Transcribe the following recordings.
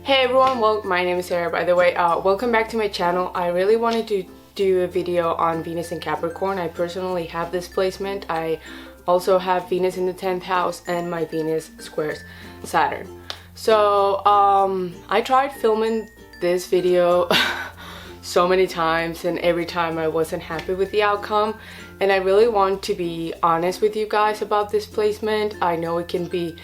Hey everyone, well, my name is Sarah, by the way. Welcome back to my channel. I really wanted to do a video on Venus in Capricorn. I personally have this placement. I also have Venus in the 10th house and my Venus squares Saturn. So I tried filming this video so many times, and every time I wasn't happy with the outcome, and I really want to be honest with you guys about this placement. I know it can be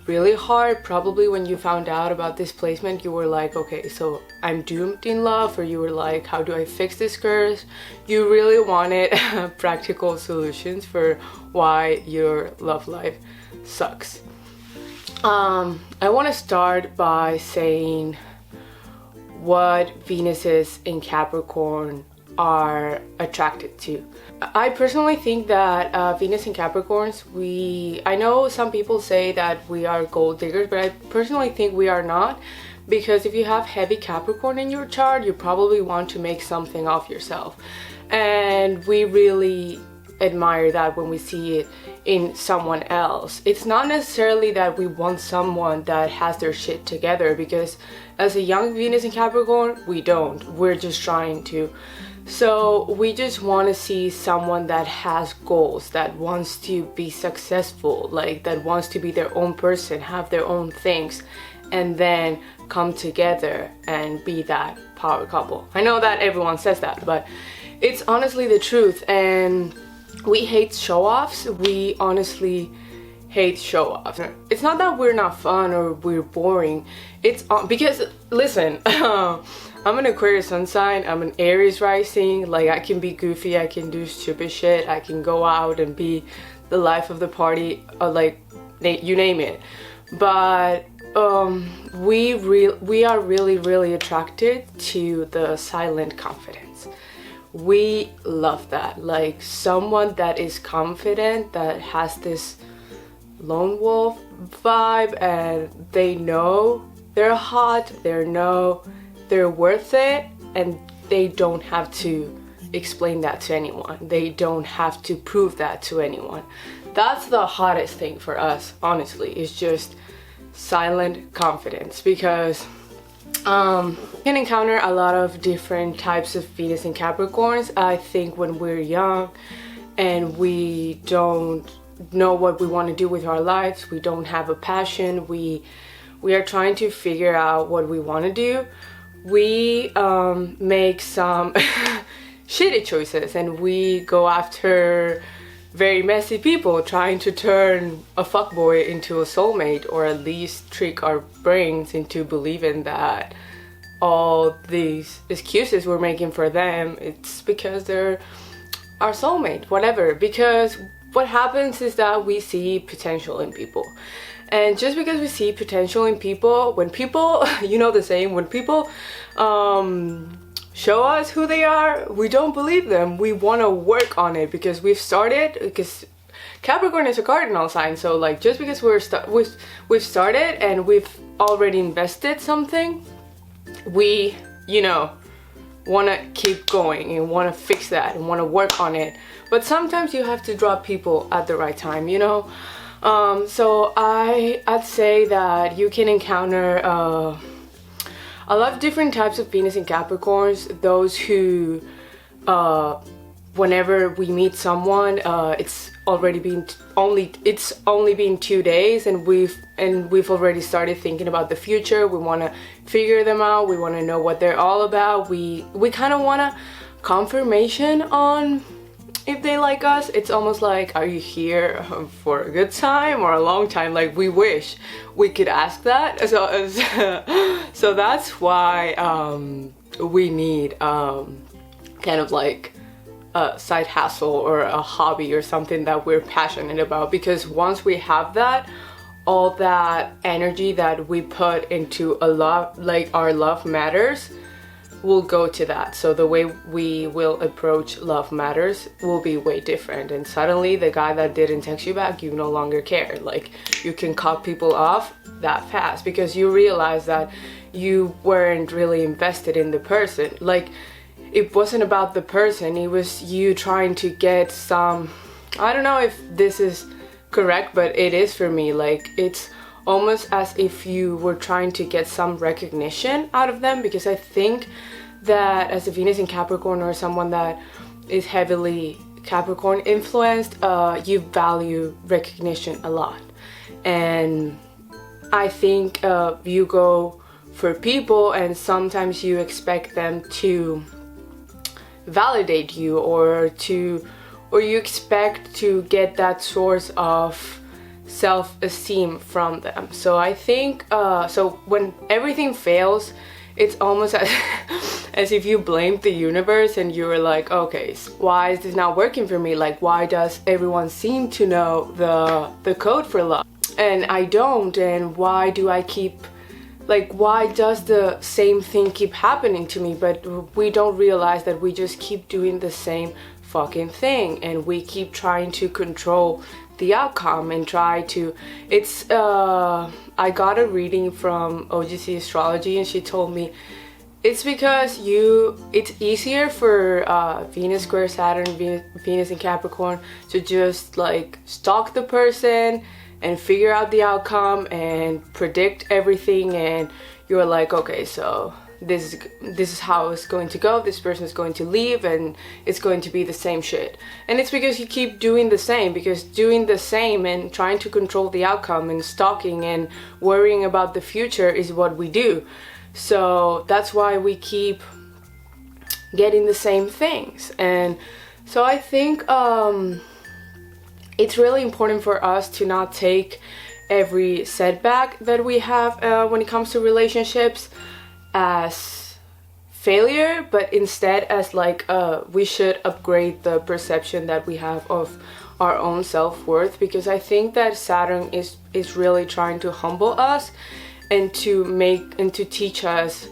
really hard. Probably when you found out about this placement, you were like, okay, so I'm doomed in love, or you were like, how do I fix this curse? You really wanted practical solutions for why your love life sucks. I want to start by saying what Venuses in Capricorn are attracted to. I personally think that Venus in Capricorns, I know some people say that we are gold diggers, but I personally think we are not, because if you have heavy Capricorn in your chart, you probably want to make something of yourself, and we really admire that when we see it in someone else. It's not necessarily that we want someone that has their shit together, because as a young Venus in Capricorn, we don't. We're just trying to. So we just want to see someone that has goals, that wants to be successful, like that wants to be their own person, have their own things, and then come together and be that power couple. I know that everyone says that, but it's honestly the truth. And we hate show-offs. We honestly hate show-offs. It's not that we're not fun or we're boring. It's because, listen, I'm an Aquarius sun sign, I'm an Aries rising. Like, I can be goofy, I can do stupid shit, I can go out and be the life of the party, like, you name it. But we are really attracted to the silent confidence. We love that. Like, someone that is confident, that has this lone wolf vibe, and they know they're hot, they're worth it, and they don't have to explain that to anyone. They don't have to prove that to anyone. That's the hottest thing for us, honestly. It's just silent confidence, because you can encounter a lot of different types of Venus in Capricorns. I think when we're young and we don't know what we want to do with our lives, we don't have a passion, we are trying to figure out what we want to do, we make some shitty choices, and we go after very messy people, trying to turn a fuckboy into a soulmate, or at least trick our brains into believing that all these excuses we're making for them, it's because they're our soulmate, whatever. Because what happens is that we see potential in people. And just because we see potential in people, when people, you know the saying, when people show us who they are, we don't believe them. We want to work on it, because we've started, because Capricorn is a cardinal sign. So like, just because we've started and we've already invested something, we, want to keep going and want to fix that and want to work on it. But sometimes you have to drop people at the right time, So I'd say that you can encounter a lot of different types of Venus in Capricorns. Those who, whenever we meet someone, it's only been 2 days, and we've already started thinking about the future. We want to figure them out. We want to know what they're all about. We kind of want a confirmation on if they like us. It's almost like, are you here for a good time or a long time? Like, we wish we could ask that. So that's why we need kind of like a side hustle or a hobby or something that we're passionate about, because once we have that, all that energy that we put into a love, like our love matters, will go to that. So the way we will approach love matters will be way different, and suddenly the guy that didn't text you back, you no longer care. Like, you can cut people off that fast, because you realize that you weren't really invested in the person. Like, it wasn't about the person, it was you trying to get some, I don't know if this is correct, but it is for me. Like, it's almost as if you were trying to get some recognition out of them, because I think that as a Venus in Capricorn or someone that is heavily Capricorn influenced, you value recognition a lot. And I think you go for people and sometimes you expect them to validate you, or you expect to get that source of self-esteem from them. So I think so when everything fails, it's almost as if you blamed the universe and you were like, okay, why is this not working for me? Like, why does everyone seem to know the code for love and I don't? And why do I keep, like, why does the same thing keep happening to me? But we don't realize that we just keep doing the same fucking thing, and we keep trying to control the outcome and try to, it's I got a reading from OGC Astrology, and she told me it's because it's easier for Venus square Saturn, Venus in Capricorn, to just like stalk the person and figure out the outcome and predict everything, and you're like, okay, so this is how it's going to go, this person is going to leave and it's going to be the same shit. And it's because you keep doing the same, because doing the same and trying to control the outcome and stalking and worrying about the future is what we do. So that's why we keep getting the same things. And so I think it's really important for us to not take every setback that we have when it comes to relationships as failure, but instead as like we should upgrade the perception that we have of our own self-worth, because I think that Saturn is really trying to humble us and to teach us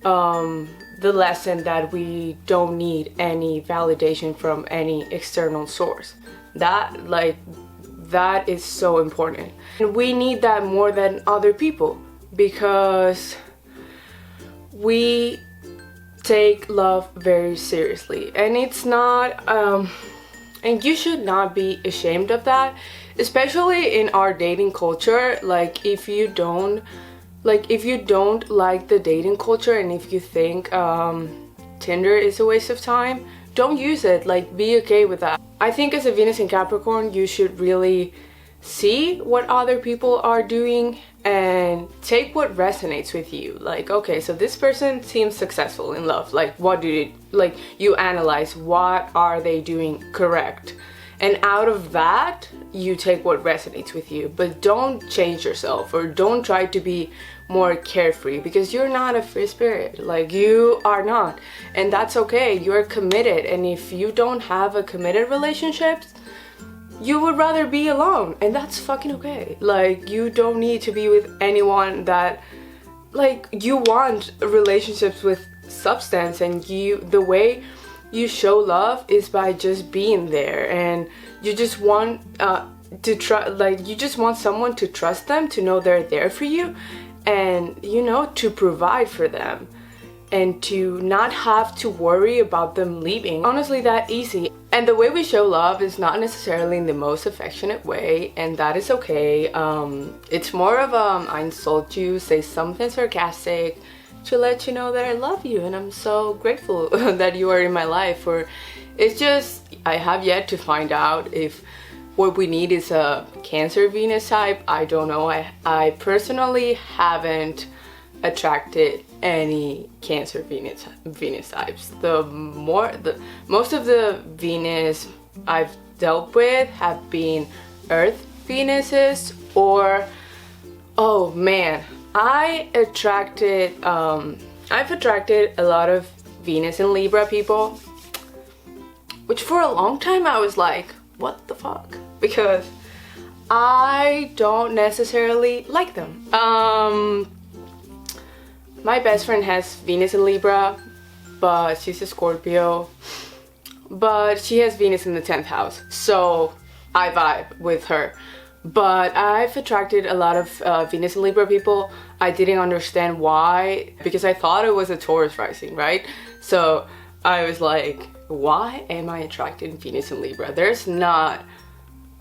the lesson that we don't need any validation from any external source. That is so important, and we need that more than other people, because we take love very seriously, and it's not and you should not be ashamed of that, especially in our dating culture. Like, if you don't like the dating culture, and if you think Tinder is a waste of time, don't use it. Like, be okay with that. I think as a Venus in Capricorn, you should really see what other people are doing and take what resonates with you. Like, okay, so this person seems successful in love. Like, you analyze what are they doing correct, and out of that you take what resonates with you. But don't change yourself, or don't try to be more carefree, because you're not a free spirit. Like, you are not, and that's okay. You're committed, and if you don't have a committed relationship, you would rather be alone, and that's fucking okay. Like, you don't need to be with anyone that, like, you want relationships with substance, and the way you show love is by just being there, and you just want you just want someone to trust them, to know they're there for you, and to provide for them, and to not have to worry about them leaving. Honestly, that easy. And the way we show love is not necessarily in the most affectionate way, and that is okay. It's more of I insult you, say something sarcastic to let you know that I love you and I'm so grateful that you are in my life. Or it's just, I have yet to find out if what we need is a Cancer Venus type. I don't know. I personally haven't attracted any Cancer Venus types. Most of the Venus I've dealt with have been Earth Venuses, or oh man, I've attracted a lot of Venus and Libra people, which for a long time I was like, what the fuck? Because I don't necessarily like them. My best friend has Venus in Libra, but she's a Scorpio, but she has Venus in the 10th house, so I vibe with her. But I've attracted a lot of Venus and Libra people. I didn't understand why, because I thought it was a Taurus rising, right? So I was like, why am I attracted Venus and Libra? There's not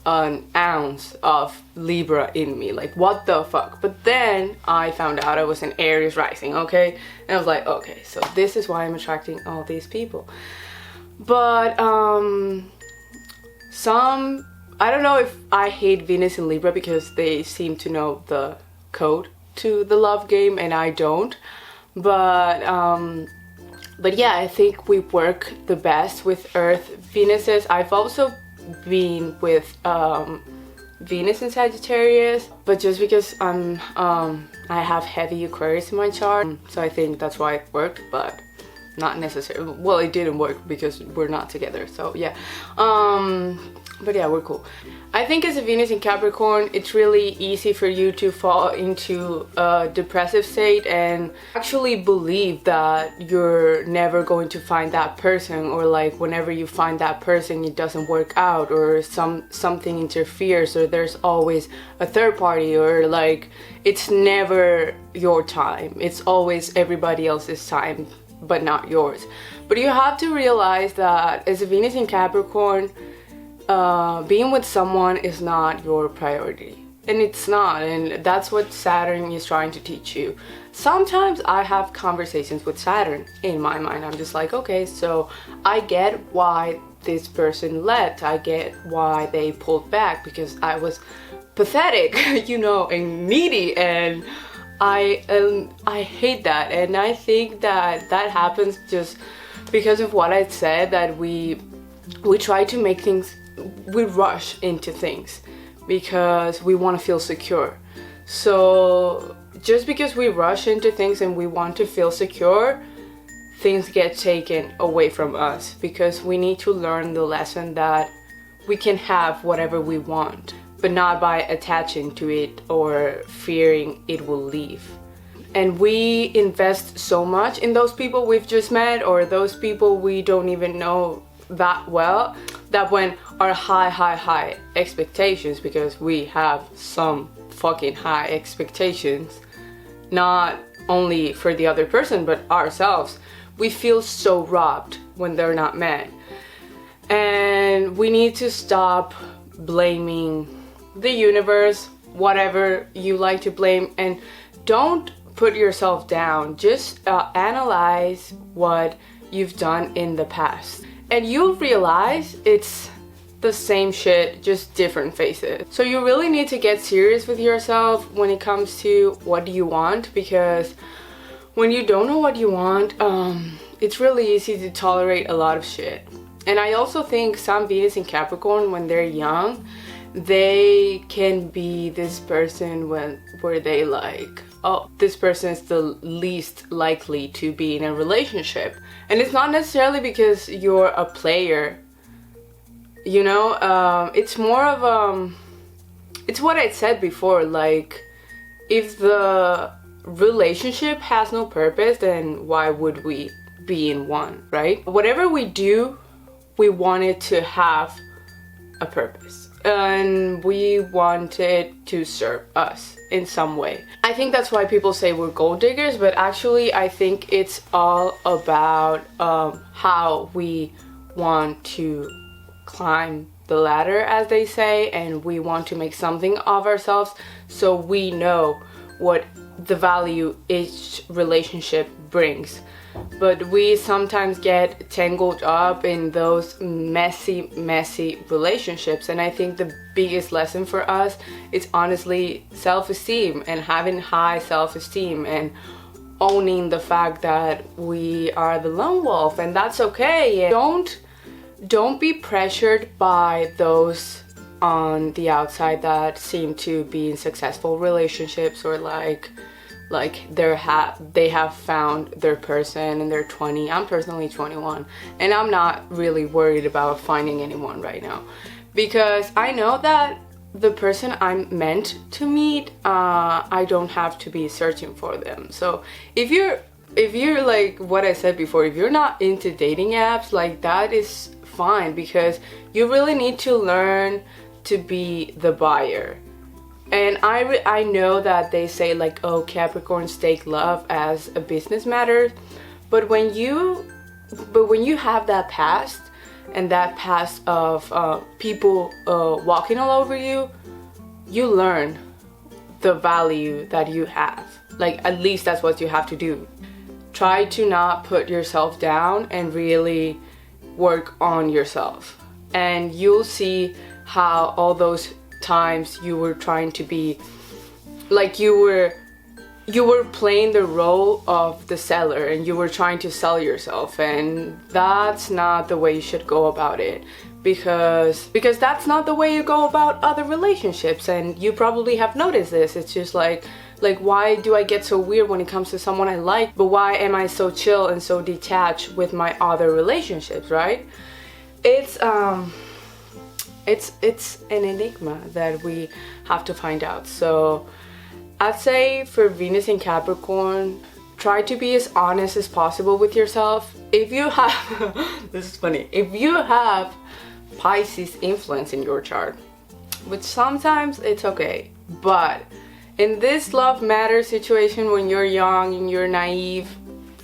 an ounce of Libra in me. Like, what the fuck? But then I found out I was an Aries rising, okay? And I was like, okay, so this is why I'm attracting all these people. But I don't know if I hate Venus in Libra because they seem to know the code to the love game and I don't. But yeah, I think we work the best with Earth Venuses. I've also been with Venus in Sagittarius, but just because I have heavy Aquarius in my chart, so I think that's why it worked, but not necessarily. Well, it didn't work because we're not together, so yeah. But yeah, we're cool. I think as a Venus in Capricorn, it's really easy for you to fall into a depressive state and actually believe that you're never going to find that person, or like whenever you find that person it doesn't work out, or something interferes, or there's always a third party, or like it's never your time. It's always everybody else's time but not yours. But you have to realize that as a Venus in Capricorn, being with someone is not your priority, and it's not, and that's what Saturn is trying to teach you. Sometimes I have conversations with Saturn in my mind. I'm just like, okay, so I get why this person left, I get why they pulled back, because I was pathetic, you know, and needy, and I hate that. And I think that happens just because of what I said, that we try to make things, we rush into things because we want to feel secure. So just because we rush into things and we want to feel secure, things get taken away from us, because we need to learn the lesson that we can have whatever we want, but not by attaching to it or fearing it will leave. And we invest so much in those people we've just met, or those people we don't even know that well, that when our high expectations, because we have some fucking high expectations, not only for the other person but ourselves, we feel so robbed when they're not met. And we need to stop blaming the universe, whatever you like to blame, and don't put yourself down. Just analyze what you've done in the past, and you'll realize it's the same shit, just different faces. So you really need to get serious with yourself when it comes to what do you want, because when you don't know what you want, it's really easy to tolerate a lot of shit. And I also think some Venus in Capricorn, when they're young, they can be this person where they like, oh, this person is the least likely to be in a relationship. And it's not necessarily because you're a player, you know. It's more of it's what I said before, like, if the relationship has no purpose, then why would we be in one, right? Whatever we do, we want it to have a purpose, and we want it to serve us in some way. I think that's why people say we're gold diggers, but actually I think it's all about how we want to climb the ladder, as they say, and we want to make something of ourselves, so we know what the value each relationship brings. But we sometimes get tangled up in those messy relationships, and I think the biggest lesson for us is honestly self-esteem, and having high self-esteem, and owning the fact that we are the lone wolf, and that's okay. Don't be pressured by those on the outside that seem to be in successful relationships, or like they have found their person and they're 20. I'm personally 21, and I'm not really worried about finding anyone right now, because I know that the person I'm meant to meet, I don't have to be searching for them. So if you're like what I said before, if you're not into dating apps, like, that is fine, because you really need to learn to be the buyer. And I know that they say, like, oh, Capricorns take love as a business matter, but when you have that past, and that past of people walking all over you, you learn the value that you have. Like, at least that's what you have to do. Try to not put yourself down and really work on yourself, and you'll see how all those times you were trying to be like, you were playing the role of the seller and you were trying to sell yourself, and that's not the way you should go about it, because that's not the way you go about other relationships. And you probably have noticed this. It's just like why do I get so weird when it comes to someone I like, but why am I so chill and so detached with my other relationships, right? It's an enigma that we have to find out. So I'd say for Venus in Capricorn, try to be as honest as possible with yourself. If you have this is funny, if you have Pisces influence in your chart, which sometimes it's okay, but in this love matter situation, when you're young and you're naive,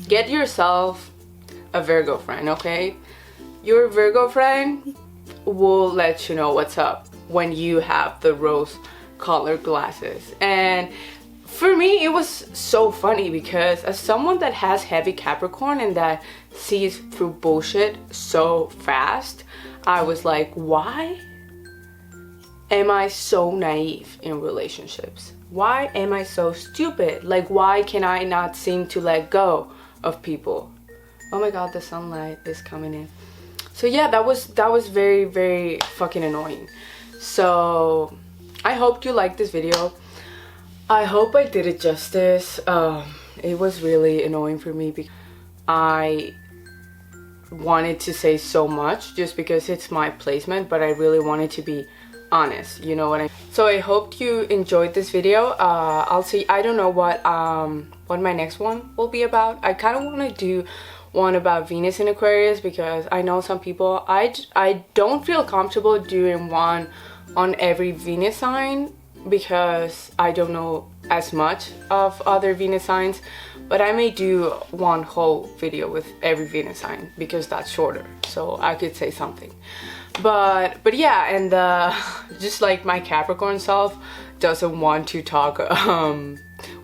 get yourself a Virgo friend, okay? Your Virgo friend will let you know what's up when you have the rose colored glasses. And for me, it was so funny because as someone that has heavy Capricorn and that sees through bullshit so fast, I was like, why am I so naive in relationships? Why am I so stupid? Like, why can I not seem to let go of people? Oh my god, the sunlight is coming in. So yeah, that was very, very fucking annoying. So I hope you liked this video. I hope I did it justice. It was really annoying for me because I wanted to say so much just because it's my placement, but I really wanted to be honest, you know what I mean? So I hope you enjoyed this video. I'll see. I don't know what my next one will be about. I kind of want to do one about Venus in Aquarius because I know some people, I don't feel comfortable doing one on every Venus sign because I don't know as much of other Venus signs, but I may do one whole video with every Venus sign because that's shorter, so I could say something. But yeah, and just like my Capricorn self doesn't want to talk,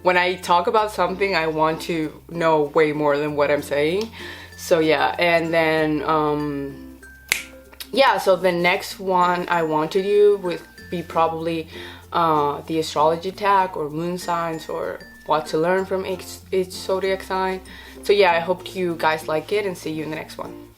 when I talk about something I want to know way more than what I'm saying. So yeah, and then yeah, so the next one I want to do would be probably the astrology tag or moon signs or what to learn from each zodiac sign. So yeah, I hope you guys like it and see you in the next one.